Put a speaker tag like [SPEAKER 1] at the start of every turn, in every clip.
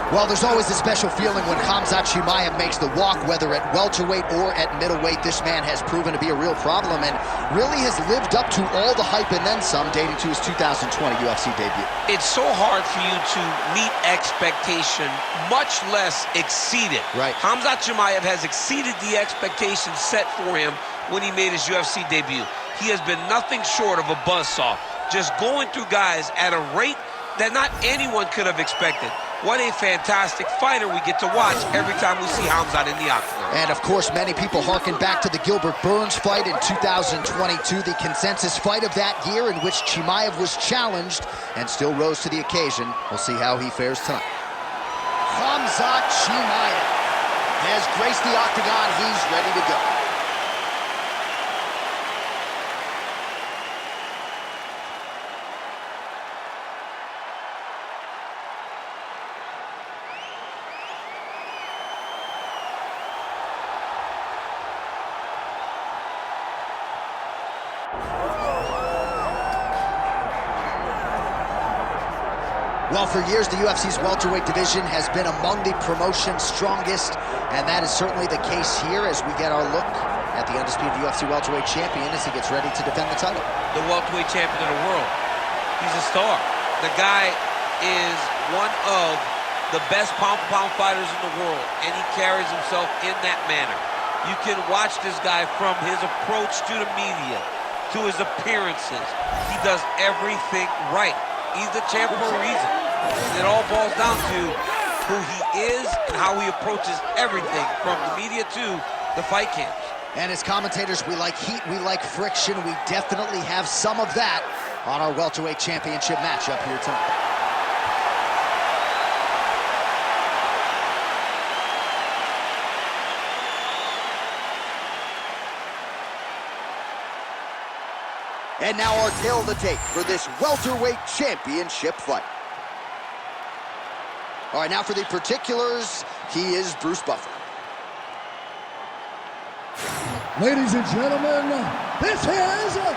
[SPEAKER 1] Well, there's always a special feeling when Khamzat Chimaev makes the walk, whether at welterweight or at middleweight. This man has proven to be a real problem and really has lived up to all the hype and then some, dating to his 2020 UFC debut.
[SPEAKER 2] It's so hard for you to meet expectation, much less exceed it.
[SPEAKER 1] Right.
[SPEAKER 2] Khamzat Chimaev has exceeded the expectations set for him when he made his UFC debut. He has been nothing short of a buzzsaw, just going through guys at a rate that not anyone could have expected. What a fantastic fighter we get to watch every time we see Khamzat in the octagon.
[SPEAKER 1] And of course, many people harken back to the Gilbert Burns fight in 2022, the consensus fight of that year in which Chimaev was challenged and still rose to the occasion. We'll see how he fares tonight. Khamzat Chimaev has graced the octagon. He's ready to go. Well, for years, the UFC's welterweight division has been among the promotion's strongest, and that is certainly the case here as we get our look at the undisputed UFC welterweight champion as he gets ready to defend the title.
[SPEAKER 2] The welterweight champion of the world. He's a star. The guy is one of the best pound-for-pound fighters in the world, and he carries himself in that manner. You can watch this guy from his approach to the media, to his appearances. He does everything right. He's the champ for a reason. It all boils down to who he is and how he approaches everything from the media to the fight camps.
[SPEAKER 1] And as commentators, we like heat, we like friction. We definitely have some of that on our welterweight championship matchup here tonight. And now our tale of the tape for this welterweight championship fight. All right, now for the particulars, he is Bruce Buffer.
[SPEAKER 3] Ladies and gentlemen, this is the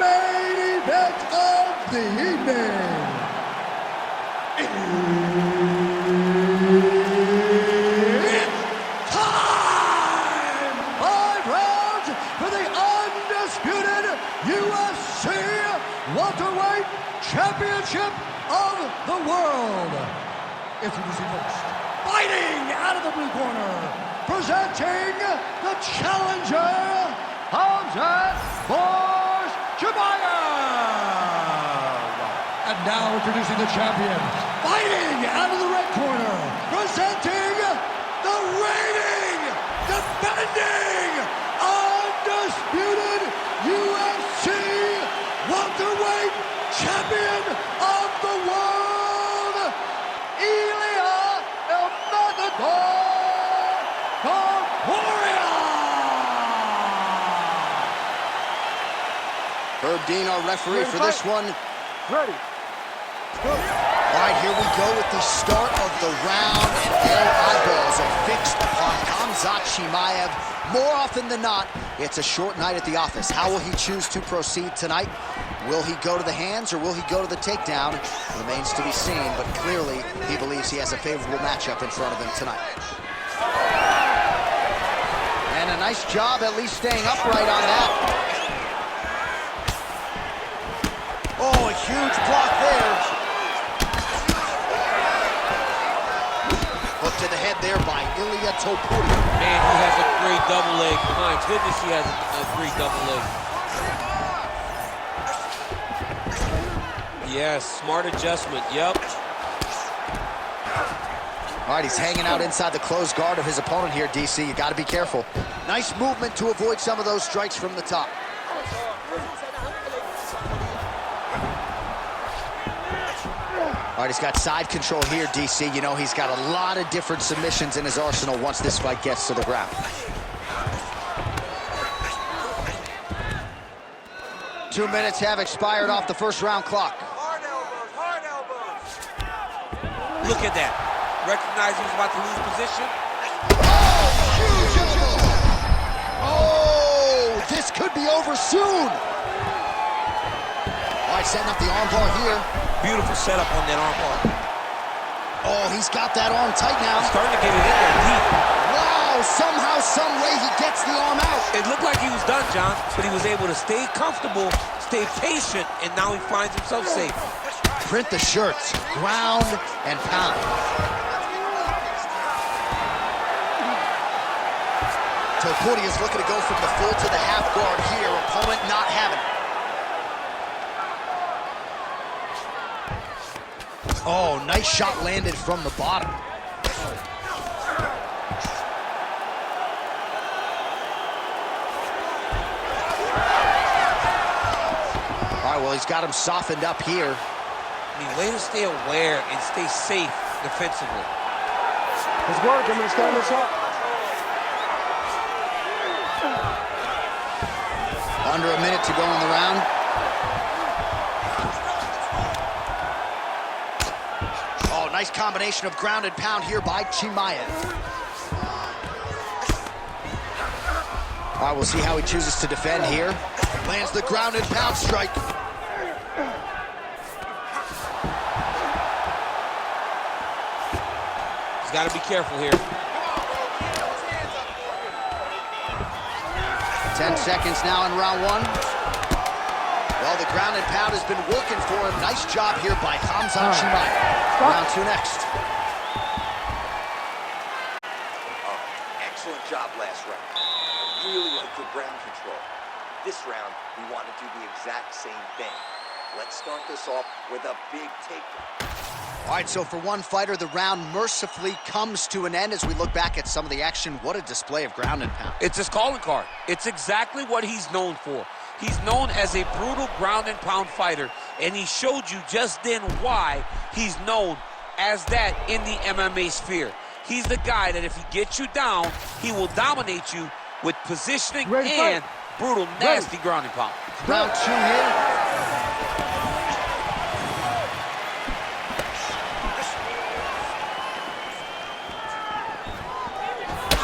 [SPEAKER 3] main event of the evening. It's time! 5 rounds for the undisputed UFC welterweight championship of the world. Introducing first, fighting out of the blue corner, presenting the challenger, Khamzat Chimaev. And now introducing the champion, fighting out of the red corner, presenting the reigning, defending, undisputed UFC welterweight champion of the world, Ilia Topuria.
[SPEAKER 1] Herb Dean, our referee for this one.
[SPEAKER 3] Ready.
[SPEAKER 1] All right, here we go with the start of the round, and all eyeballs are fixed upon Khamzat Chimaev. More often than not, it's a short night at the office. How will he choose to proceed tonight? Will he go to the hands or will he go to the takedown? Remains to be seen, but clearly he believes he has a favorable matchup in front of him tonight. And a nice job at least staying upright on that. Oh, a huge block there. Hook to the head there by Ilia Topuria.
[SPEAKER 2] Man, he has a great double leg. My goodness, he has a great double leg. Yes, smart adjustment, yep.
[SPEAKER 1] All right, he's hanging out inside the closed guard of his opponent here, DC. You got to be careful. Nice movement to avoid some of those strikes from the top. All right, he's got side control here, DC. You know, he's got a lot of different submissions in his arsenal once this fight gets to the ground. Two minutes have expired off the first round clock.
[SPEAKER 2] Hard elbows. Look at that. Recognize he was about to lose position.
[SPEAKER 1] Oh, huge elbow! Oh, this could be over soon. All right, setting up the armbar here.
[SPEAKER 2] Beautiful setup on that armbar.
[SPEAKER 1] Oh, he's got that arm tight now.
[SPEAKER 2] He's starting to get it in there deep.
[SPEAKER 1] Wow, somehow, some way he gets the arm out.
[SPEAKER 2] It looked like he was done, John, but he was able to stay comfortable, stay patient, and now he finds himself safe.
[SPEAKER 1] Print the shirts, ground and pound. Topuria is looking to go from the full to the half guard here. Opponent not having it. Oh, nice shot landed from the bottom. All right, well, he's got him softened up here.
[SPEAKER 2] I mean, way to stay aware and stay safe defensively.
[SPEAKER 4] Let's work. I'm going to stand this up.
[SPEAKER 1] Under a minute to go in the round. Oh, nice combination of ground and pound here by Chimaev. All right, we'll see how he chooses to defend here. Lands the ground and pound strike.
[SPEAKER 2] He's got to be careful here.
[SPEAKER 1] 10 seconds now in round one. Well, the ground and pound has been working for him. Nice job here by Khamzat Chimaev. Round two next.
[SPEAKER 5] Oh, excellent job last round. I really like the ground control. This round, we want to do the exact same thing. Let's start this off with a big takedown.
[SPEAKER 1] All right, so for one fighter, the round mercifully comes to an end as we look back at some of the action. What a display of ground and pound.
[SPEAKER 2] It's his calling card. It's exactly what he's known for. He's known as a brutal ground and pound fighter, and he showed you just then why he's known as that in the MMA sphere. He's the guy that if he gets you down, he will dominate you with positioning and brutal, nasty ground and pound.
[SPEAKER 1] Round two here.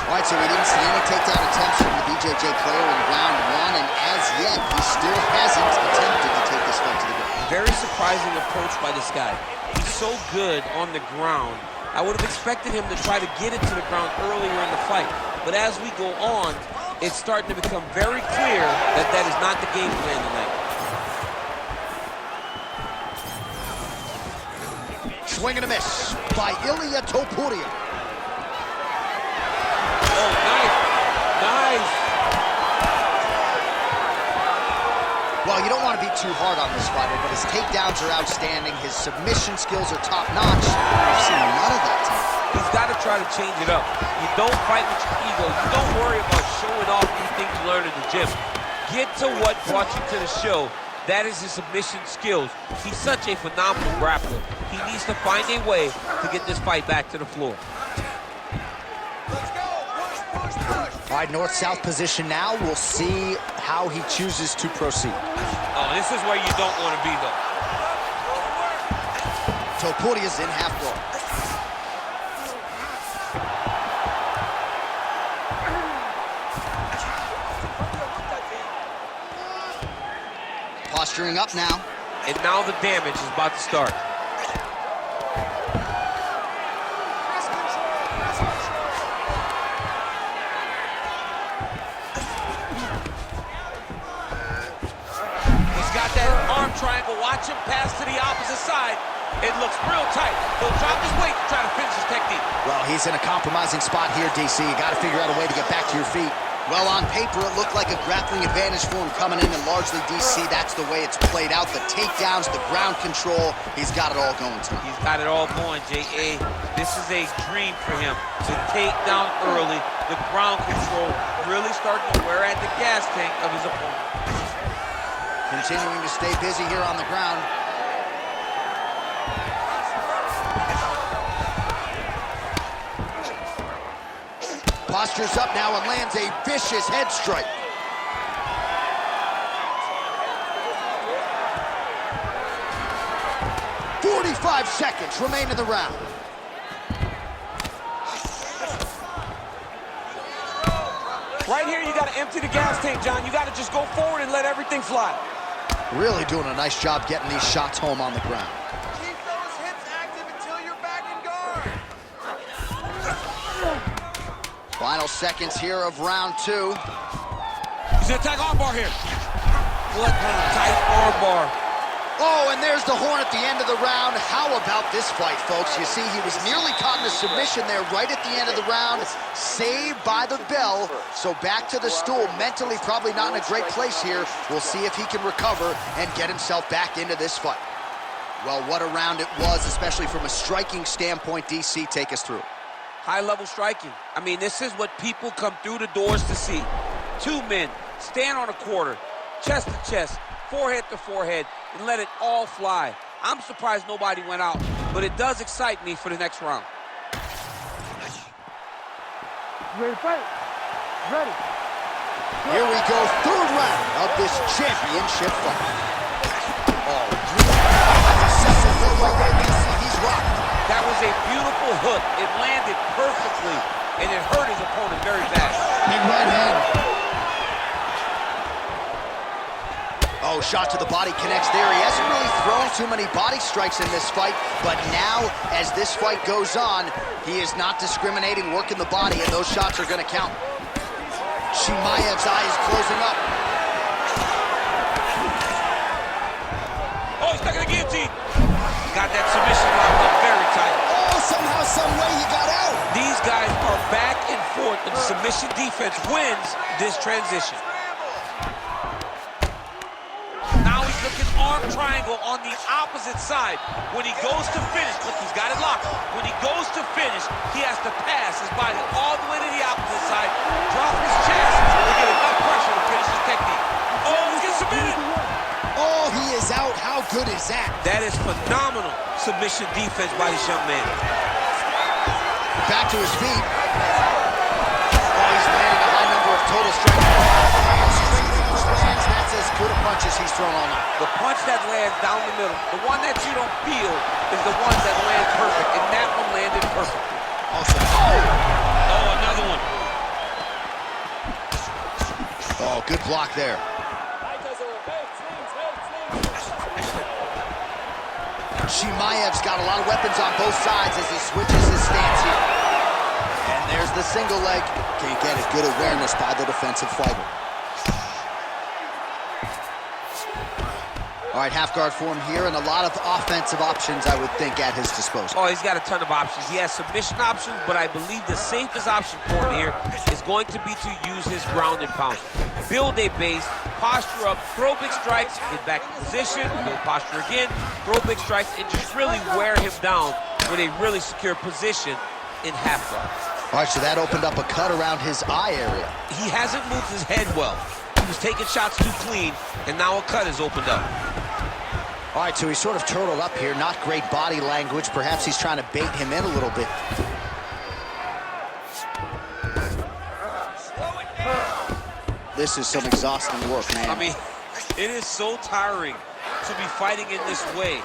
[SPEAKER 1] All right, so we didn't see any takedown attempts from the BJJ player in round one, and as yet, he still hasn't attempted to take this fight to the ground.
[SPEAKER 2] Very surprising approach by this guy. He's so good on the ground. I would have expected him to try to get it to the ground earlier in the fight. But as we go on, it's starting to become very clear that that is not the game plan tonight.
[SPEAKER 1] Swing and a miss by Ilia Topuria.
[SPEAKER 2] Oh, nice. Nice.
[SPEAKER 1] Well, you don't want to be too hard on this fighter, but his takedowns are outstanding. His submission skills are top-notch. We've seen none of that tonight.
[SPEAKER 2] He's got to try to change it up. You don't fight with your ego. You don't worry about showing off these things you learned in the gym. Get to what brought you to the show. That is his submission skills. He's such a phenomenal grappler. He needs to find a way to get this fight back to the floor.
[SPEAKER 1] All right, north-south position now. We'll see how he chooses to proceed.
[SPEAKER 2] Oh, this is where you don't want to be, though.
[SPEAKER 1] Topuria's in half guard. Posturing up now.
[SPEAKER 2] And now the damage is about to start. Triangle, watch him pass to the opposite side. It looks real tight. He'll drop his weight to try to finish his technique.
[SPEAKER 1] Well, he's in a compromising spot here, DC. You got to figure out a way to get back to your feet. Well, on paper, it looked like a grappling advantage for him coming in, and largely, DC, that's the way it's played out. The takedowns, the ground control, he's got it all going to him.
[SPEAKER 2] He's got it all going, J.A. This is a dream for him. To take down early, the ground control really starting to wear at the gas tank of his opponent.
[SPEAKER 1] Continuing to stay busy here on the ground. Postures up now and lands a vicious head strike. "45 seconds remain in the round.
[SPEAKER 2] Right here, you got to empty the gas tank, John. You got to just go forward and let everything fly.
[SPEAKER 1] Really doing a nice job getting these shots home on the ground.
[SPEAKER 5] Keep those hips active until you're back in guard.
[SPEAKER 1] Final seconds here of round 2.
[SPEAKER 2] He's gonna attack armbar here. What kind of tight armbar.
[SPEAKER 1] Oh, and there's the horn at the end of the round. How about this fight, folks? You see, he was nearly caught in a submission there right at the end of the round. Saved by the bell. So back to the stool. Mentally probably not in a great place here. We'll see if he can recover and get himself back into this fight. Well, what a round it was, especially from a striking standpoint. DC, take us through.
[SPEAKER 2] High-level striking. I mean, this is what people come through the doors to see. Two men stand on a quarter, chest to chest, forehead to forehead, and let it all fly. I'm surprised nobody went out, but it does excite me for the next round.
[SPEAKER 4] Ready to fight? Ready.
[SPEAKER 1] Here we go, third round of this championship fight. Oh, he's rocked.
[SPEAKER 2] That was a beautiful hook. It landed perfectly, and it hurt his opponent very bad.
[SPEAKER 1] Big right hand. Oh, shot to the body connects there. He hasn't really thrown too many body strikes in this fight, but now, as this fight goes on, he is not discriminating, working the body, and those shots are going to count. Chimaev's eye is closing up.
[SPEAKER 2] Oh, he's stuck in the guillotine. Got that submission locked up very tight.
[SPEAKER 1] Oh, somehow, some way he got out.
[SPEAKER 2] These guys are back and forth, and the submission defense wins this transition. Now he's looking arm triangle on the opposite side. When he goes to finish, look, he's got it locked. When he goes to finish, he has to pass his body all the way to the opposite side, drop his chest to get enough pressure to finish his technique. Oh, he's getting submitted.
[SPEAKER 1] Oh, he is out. How good is that?
[SPEAKER 2] That is phenomenal submission defense by this young man.
[SPEAKER 1] Back to his feet. Oh, he's landing a high number of total strikes. That's as good a punch as he's thrown all night.
[SPEAKER 2] The punch that lands down the middle, the one that you don't feel, is the one that lands perfect, and that one landed perfectly.
[SPEAKER 1] Awesome.
[SPEAKER 2] Oh, another one.
[SPEAKER 1] Oh, good block there. Chimaev's got a lot of weapons on both sides as he switches his stance here. And there's the single leg. Can't get it. Good awareness by the defensive fighter. All right, half guard for him here, and a lot of offensive options, I would think, at his disposal.
[SPEAKER 2] Oh, he's got a ton of options. He has submission options, but I believe the safest option for him here is going to be to use his ground and pound. Build a base, posture up, throw big strikes, get back in position, build posture again, throw big strikes, and just really wear him down with a really secure position in half guard.
[SPEAKER 1] All right, so that opened up a cut around his eye area.
[SPEAKER 2] He hasn't moved his head well. He was taking shots too clean, and now a cut has opened up.
[SPEAKER 1] All right, so he's sort of turtled up here. Not great body language. Perhaps he's trying to bait him in a little bit. This is some exhausting work, man.
[SPEAKER 2] I mean, it is so tiring to be fighting in this way.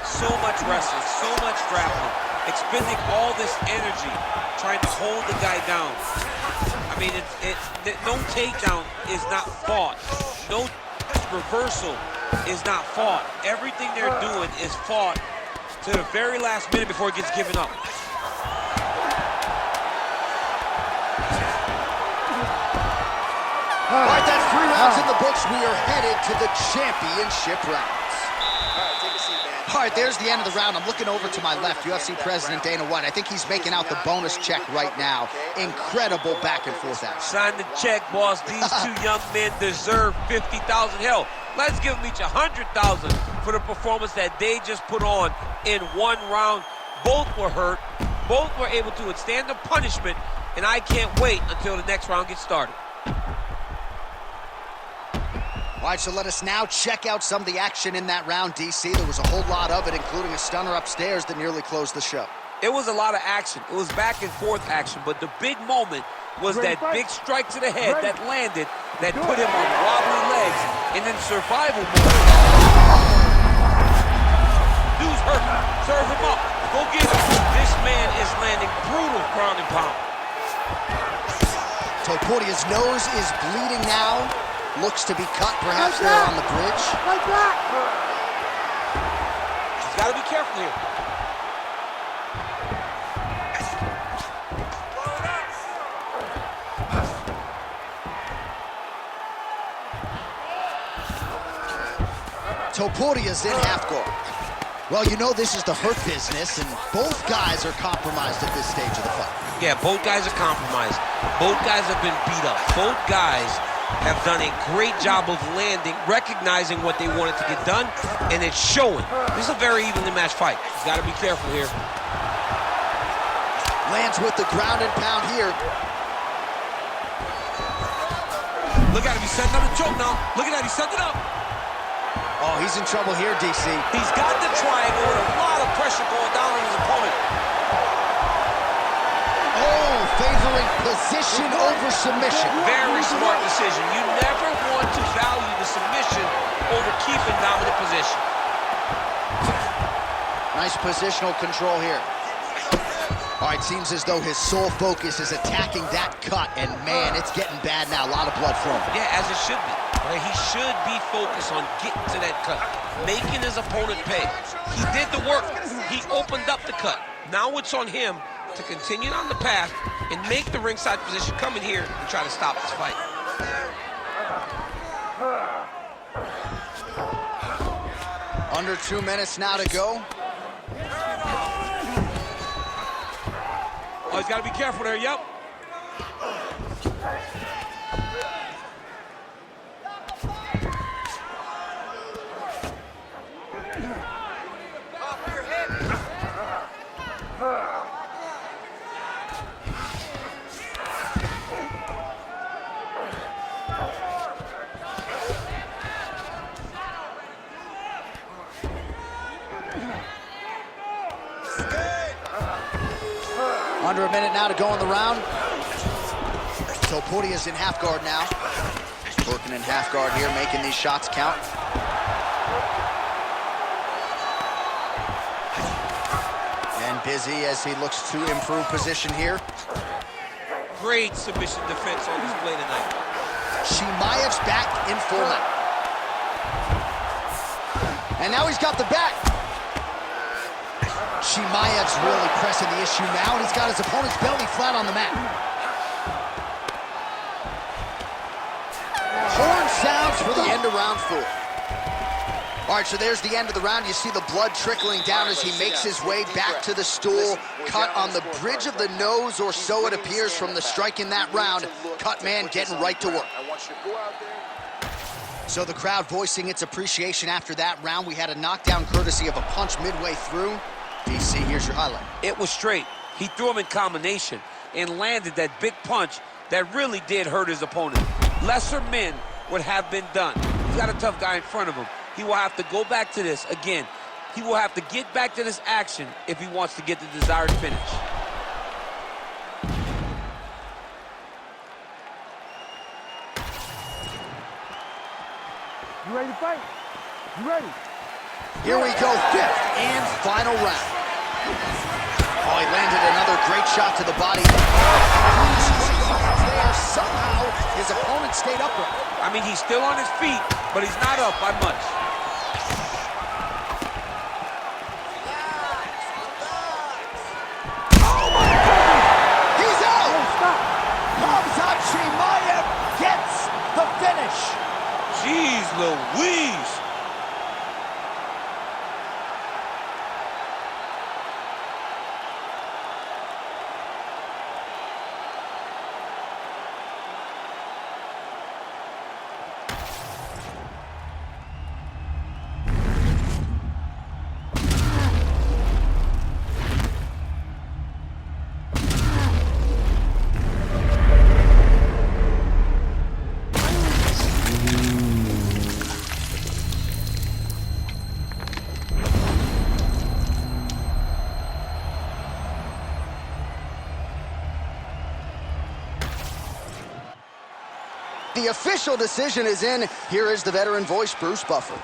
[SPEAKER 2] So much wrestling, so much grappling, expending all this energy trying to hold the guy down. I mean, no takedown is not fought. No reversal is not fought. Everything they're doing is fought to the very last minute before it gets given up.
[SPEAKER 1] All right, that's 3 rounds in the books. We are headed to the championship rounds.
[SPEAKER 5] All right, take a seat, man.
[SPEAKER 1] All right, there's the end of the round. I'm looking over to my left, UFC President Dana White. I think he's making out the bonus check right now. Incredible back and forth action.
[SPEAKER 2] Sign the check, boss. These two young men deserve $50,000. Hell, let's give them each $100,000 for the performance that they just put on in one round. Both were hurt. Both were able to withstand the punishment, and I can't wait until the next round gets started.
[SPEAKER 1] All right, so let us now check out some of the action in that round, DC. There was a whole lot of it, including a stunner upstairs that nearly closed the show.
[SPEAKER 2] It was a lot of action. It was back and forth action, but the big moment was that big strike to the head that landed, that put him on wobbly legs, and then survival mode. Dude's hurt. Serve him up. Go get him. This man is landing brutal ground and pound.
[SPEAKER 1] Topuria's nose is bleeding now. Looks to be cut, perhaps there on the bridge.
[SPEAKER 4] Like that.
[SPEAKER 2] He's got to be careful here.
[SPEAKER 1] Topuria's in half guard. Well, you know this is the hurt business, and both guys are compromised at this stage of the fight.
[SPEAKER 2] Yeah, both guys are compromised. Both guys have been beat up. Both guys have done a great job of landing, recognizing what they wanted to get done, and it's showing. This is a very evenly matched fight. You gotta be careful here.
[SPEAKER 1] Lands with the ground and pound here.
[SPEAKER 2] Look at him, he's setting up the choke now. Look at that, he's setting it up.
[SPEAKER 1] Oh, he's in trouble here, DC.
[SPEAKER 2] He's got the triangle with a lot of pressure going down on his opponent.
[SPEAKER 1] Oh, favoring position over submission.
[SPEAKER 2] Very smart decision. You never want to value the submission over keeping dominant position.
[SPEAKER 1] Nice positional control here. All right, seems as though his sole focus is attacking that cut, and man, it's getting bad now. A lot of blood flowing.
[SPEAKER 2] Yeah, as it should be. Right? He should be focused on getting to that cut, making his opponent pay. He did the work. He opened up the cut. Now it's on him to continue on the path and make the ringside position, come in here and try to stop this fight.
[SPEAKER 1] Under 2 minutes now to go.
[SPEAKER 2] Oh, he's got to be careful there, yep.
[SPEAKER 1] Under a minute now to go in the round. Topuria's in half guard now. Working in half guard here, making these shots count. And busy as he looks to improve position here.
[SPEAKER 2] Great submission defense on display tonight.
[SPEAKER 1] Chimaev's back in full now. And now he's got the back. Chimaev's really pressing the issue now, and he's got his opponent's belly flat on the mat. Horn sounds for the end of round 4. All right, so there's the end of the round. You see the blood trickling down as he makes his way back to the stool. Cut on the bridge of the nose, or so it appears from the strike in that round. Cut man getting right to work. So the crowd voicing its appreciation after that round. We had a knockdown courtesy of a punch midway through. DC, here's your highlight.
[SPEAKER 2] It was straight. He threw him in combination and landed that big punch that really did hurt his opponent. Lesser men would have been done. He's got a tough guy in front of him. He will have to go back to this. Again, he will have to get back to this action if he wants to get the desired finish.
[SPEAKER 4] You ready to fight? You ready?
[SPEAKER 1] Here we go, 5th and final round. Oh, he landed another great shot to the body. There, somehow, his opponent stayed upright.
[SPEAKER 2] I mean, he's still on his feet, but he's not up by much.
[SPEAKER 1] Oh, my God! He's out!
[SPEAKER 4] Hey, stop!
[SPEAKER 1] Khamzat Chimaev gets the finish.
[SPEAKER 2] Jeez Louise!
[SPEAKER 1] The official decision is in. Here is the veteran voice, Bruce Buffer.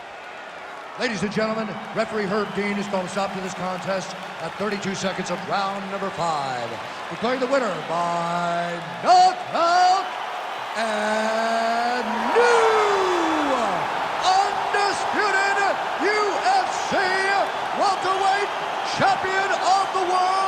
[SPEAKER 3] Ladies and gentlemen, referee Herb Dean has called a stop to this contest at 32 seconds of round number 5. Declaring the winner by knockout and new undisputed UFC welterweight champion of the world,